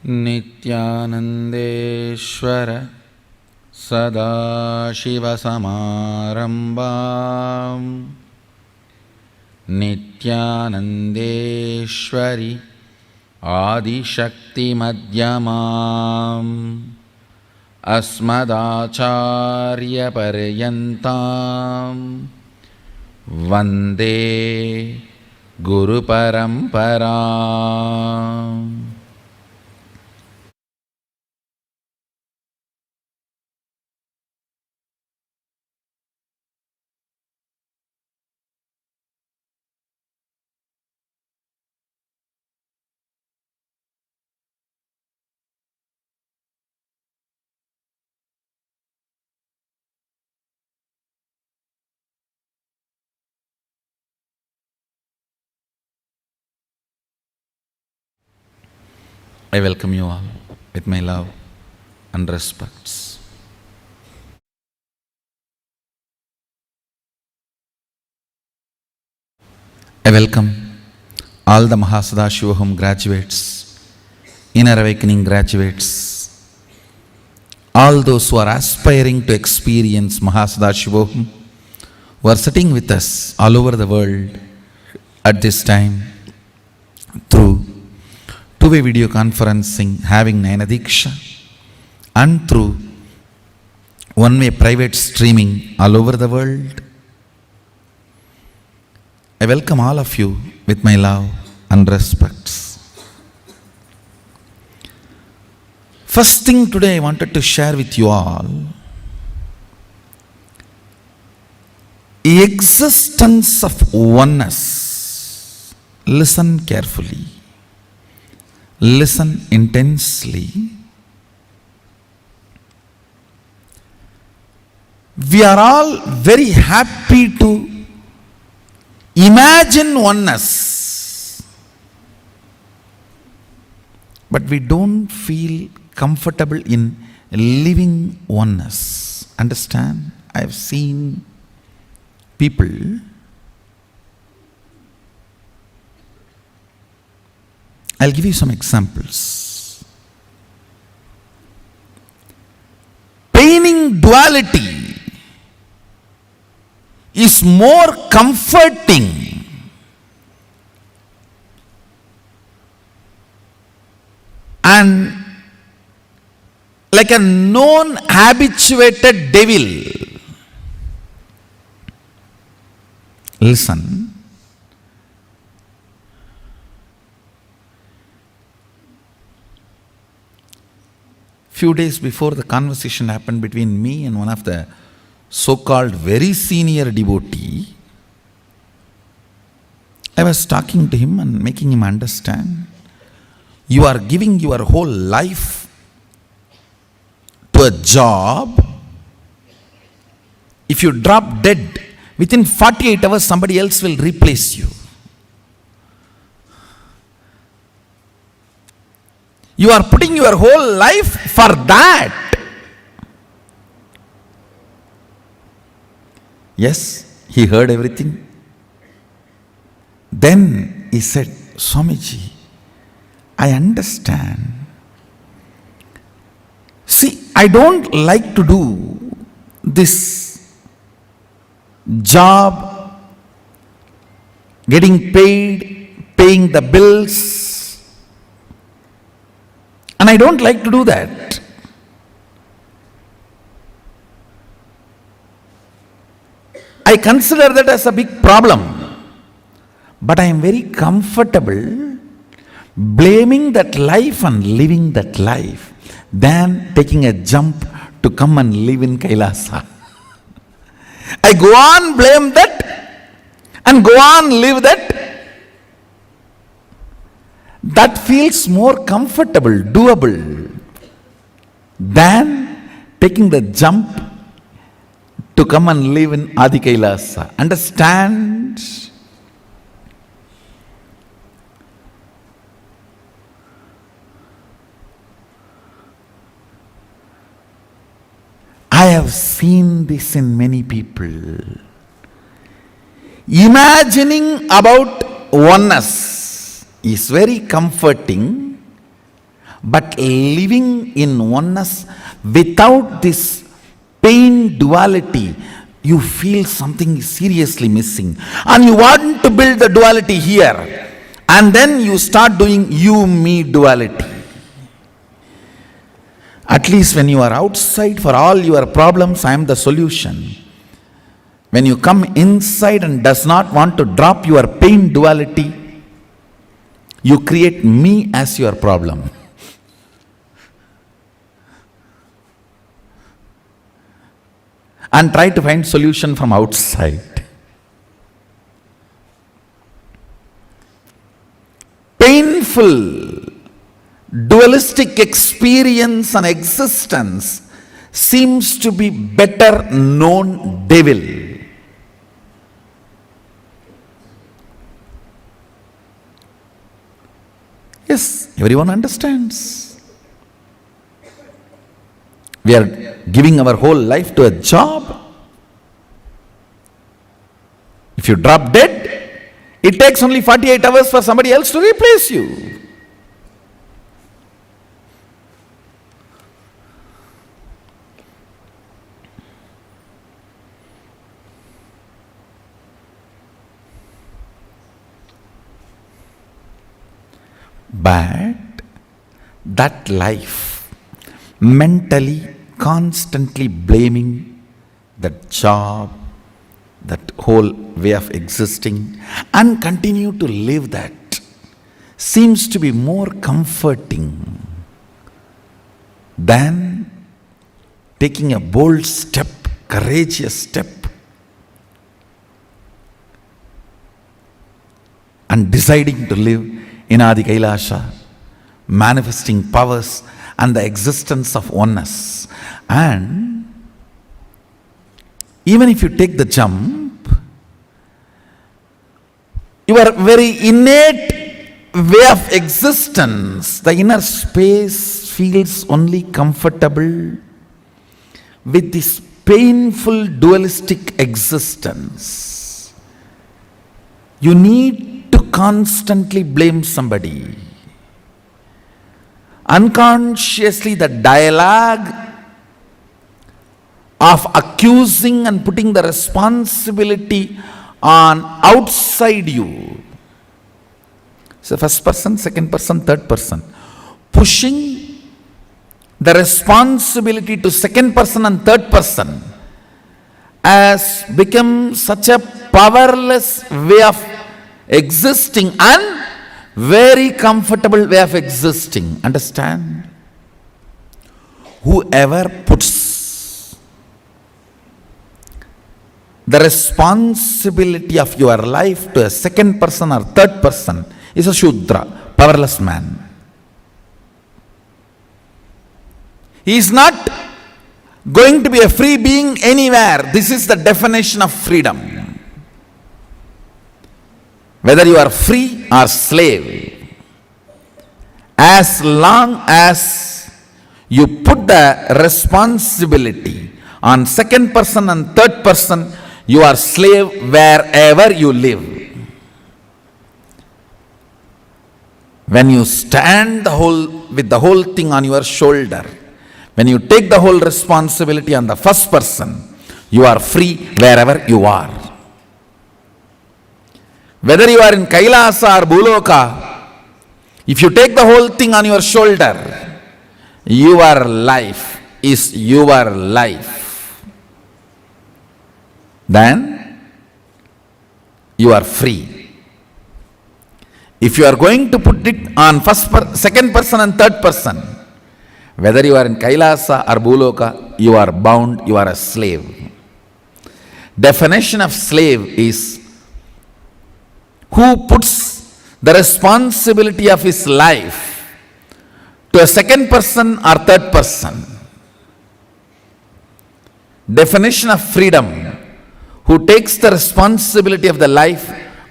नित्यानन्देश्वर सदाशिवसमारम्भाम् नित्यानन्देश्वरि आदिशक्तिमध्यमाम् अस्मदाचार्यपर्यन्ताम् वन्दे गुरुपरम्पराम्. I welcome you all with my love and respects. I welcome all the Mahasadashivaham graduates, Inner Awakening graduates, all those who are aspiring to experience Mahasadashivaham, who are sitting with us all over the world at this time through two-way video conferencing, having Nayana Diksha, and through one-way private streaming all over the world. I welcome all of you with my love and respects. First thing today I wanted to share with you all, existence of oneness. Listen carefully. Listen intensely. We are all very happy to imagine oneness, but we don't feel comfortable in living oneness. Understand? I have seen people I'll give you some examples. Painting duality is more comforting and like a known habituated devil. Listen. Few days before the conversation happened between me and one of the so-called very senior devotee, I was talking to him and making him understand, you are giving your whole life to a job. If you drop dead, within 48 hours somebody else will replace you. You are putting your whole life for that. Yes, he heard everything. Then he said, Swamiji, I understand. See, I don't like to do this job, getting paid, paying the bills. And I don't like to do that. I consider that as a big problem. But I am very comfortable blaming that life and living that life than taking a jump to come and live in Kailasa. I go on blame that and go on live that. That feels more comfortable, doable, than taking the jump to come and live in Adi Kailasa. Understand? I have seen this in many people. Imagining about oneness is very comforting, But living in oneness without this pain duality, you feel something is seriously missing. And you want to build the duality here. And then you start doing you-me duality. At least when you are outside for all your problems, I am the solution. When you come inside and does not want to drop your pain duality, you create me as your problem. And try to find solution from outside. Painful, dualistic experience and existence seems to be better known devil. Yes, everyone understands. We are giving our whole life to a job. If you drop dead, it takes only 48 hours for somebody else to replace you. But that life, mentally, constantly blaming that job, that whole way of existing, and continue to live that, seems to be more comforting than taking a bold step, courageous step, and deciding to live in Adi Kailasha, manifesting powers and the existence of oneness. And even if you take the jump, your very innate way of existence, the inner space, feels only comfortable with this painful dualistic existence. You need to constantly blame somebody. Unconsciously, the dialogue of accusing and putting the responsibility on outside you. So first person, second person, third person. Pushing the responsibility to second person and third person has become such a powerless way of existing and very comfortable way of existing. Understand? Whoever puts the responsibility of your life to a second person or third person is a Shudra, powerless man. He is not going to be a free being anywhere. This is the definition of freedom. Whether you are free or slave, as long as you put the responsibility on second person and third person, you are slave wherever you live. When you stand with the whole thing on your shoulder, when you take the whole responsibility on the first person, you are free wherever you are. Whether you are in Kailasa or Bhuloka, if you take the whole thing on your shoulder, your life is your life. Then you are free. If you are going to put it on second person and third person, whether you are in Kailasa or Bhuloka, you are bound, you are a slave. Definition of slave is who puts the responsibility of his life to a second person or third person. Definition of freedom, who takes the responsibility of the life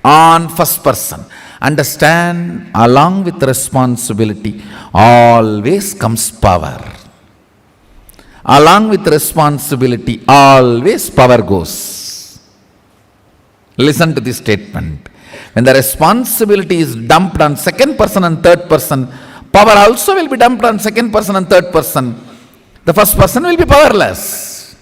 on first person. Understand, along with responsibility always comes power. Along with responsibility always power goes. Listen to this statement. When the responsibility is dumped on second person and third person, power also will be dumped on second person and third person. The first person will be powerless.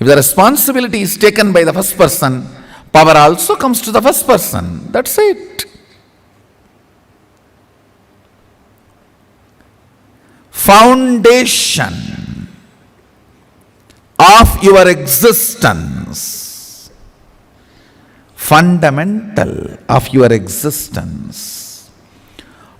If the responsibility is taken by the first person, power also comes to the first person. That's it. Foundation of your existence, fundamental of your existence.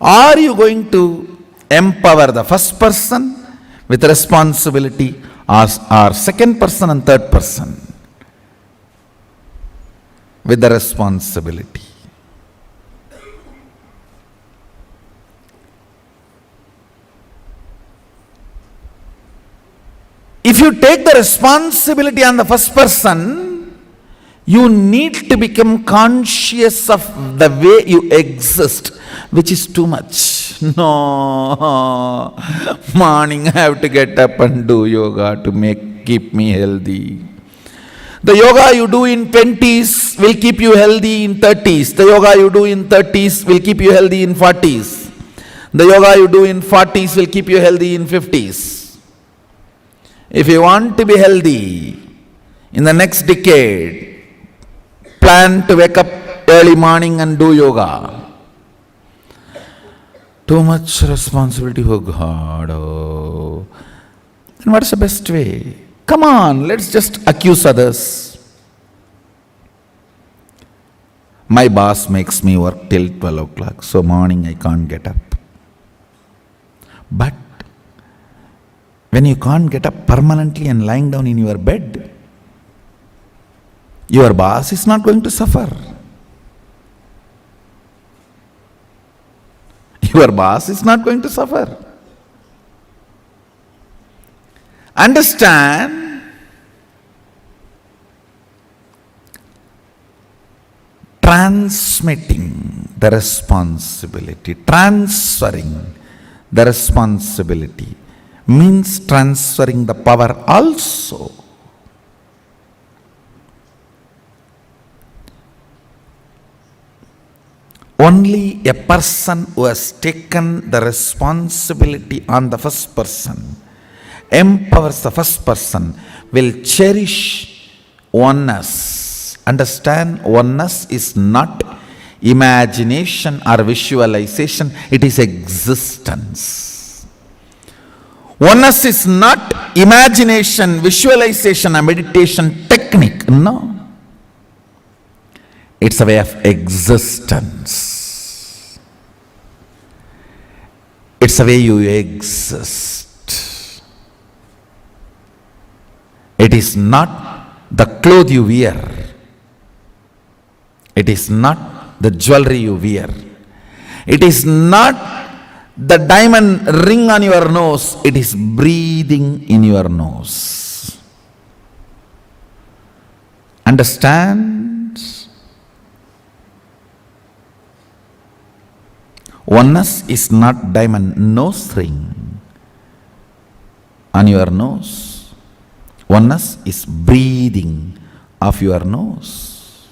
Are you going to empower the first person with responsibility, or second person and third person with the responsibility? If you take the responsibility on the first person, you need to become conscious of the way you exist, which is too much. No, morning I have to get up and do yoga to keep me healthy. The yoga you do in 20s will keep you healthy in 30s. The yoga you do in 30s will keep you healthy in 40s. The yoga you do in 40s will keep you healthy in 50s. If you want to be healthy in the next decade, plan to wake up early morning and do yoga. Too much responsibility, oh God. Oh. Then what is the best way? Come on, let's just accuse others. My boss makes me work till 12 o'clock, so morning I can't get up. But when you can't get up permanently and lying down in your bed, your boss is not going to suffer. Your boss is not going to suffer. Understand, transmitting the responsibility, transferring the responsibility means transferring the power also. Only a person who has taken the responsibility on the first person, empowers the first person, will cherish oneness. Understand, oneness is not imagination or visualization, it is existence. Oneness is not imagination, visualization, or meditation technique. No. It's a way of existence. It's a way you exist. It is not the clothes you wear. It is not the jewelry you wear. It is not the diamond ring on your nose. It is breathing in your nose. Understand? Oneness is not diamond nose ring on your nose. Oneness is breathing of your nose.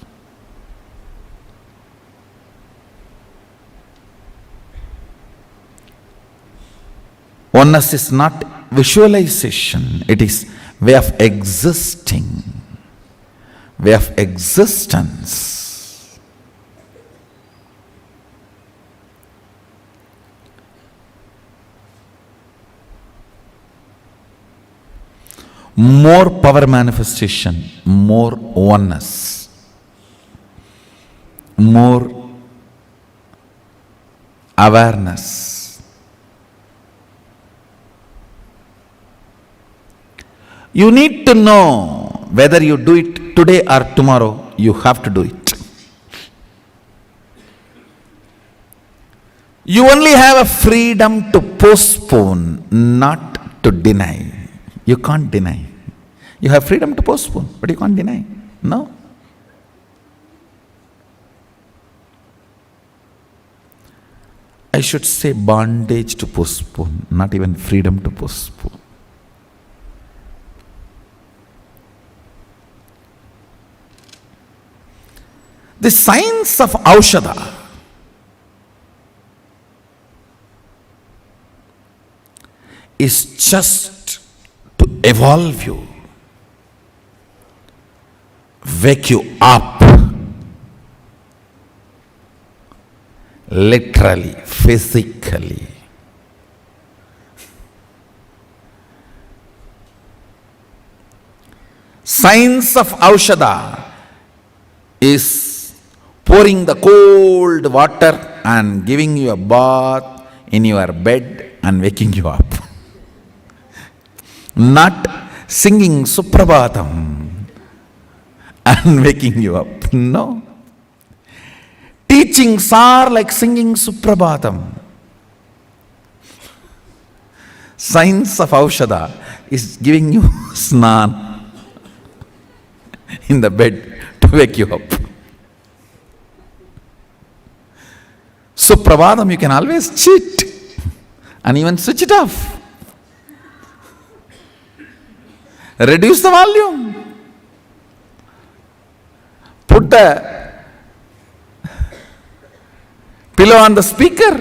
Oneness is not visualization, it is way of existing, way of existence. More power manifestation, more oneness, more awareness. You need to know whether you do it today or tomorrow, you have to do it. You only have a freedom to postpone, not to deny. You can't deny. You have freedom to postpone, but you can't deny. No. I should say bondage to postpone, not even freedom to postpone. The science of Aushadha is just to evolve you, wake you up, literally, physically. Science of Aushadha is pouring the cold water and giving you a bath in your bed and waking you up. Not singing Suprabhatam and waking you up. No. Teachings are like singing Suprabhatam. Science of Aushadha is giving you snan in the bed to wake you up. Suprabhatam you can always cheat and even switch it off. Reduce the volume. Put the pillow on the speaker.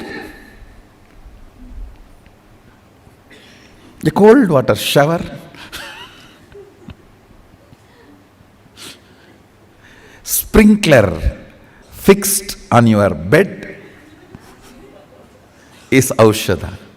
A cold water shower. Sprinkler fixed on your bed is Aushadha.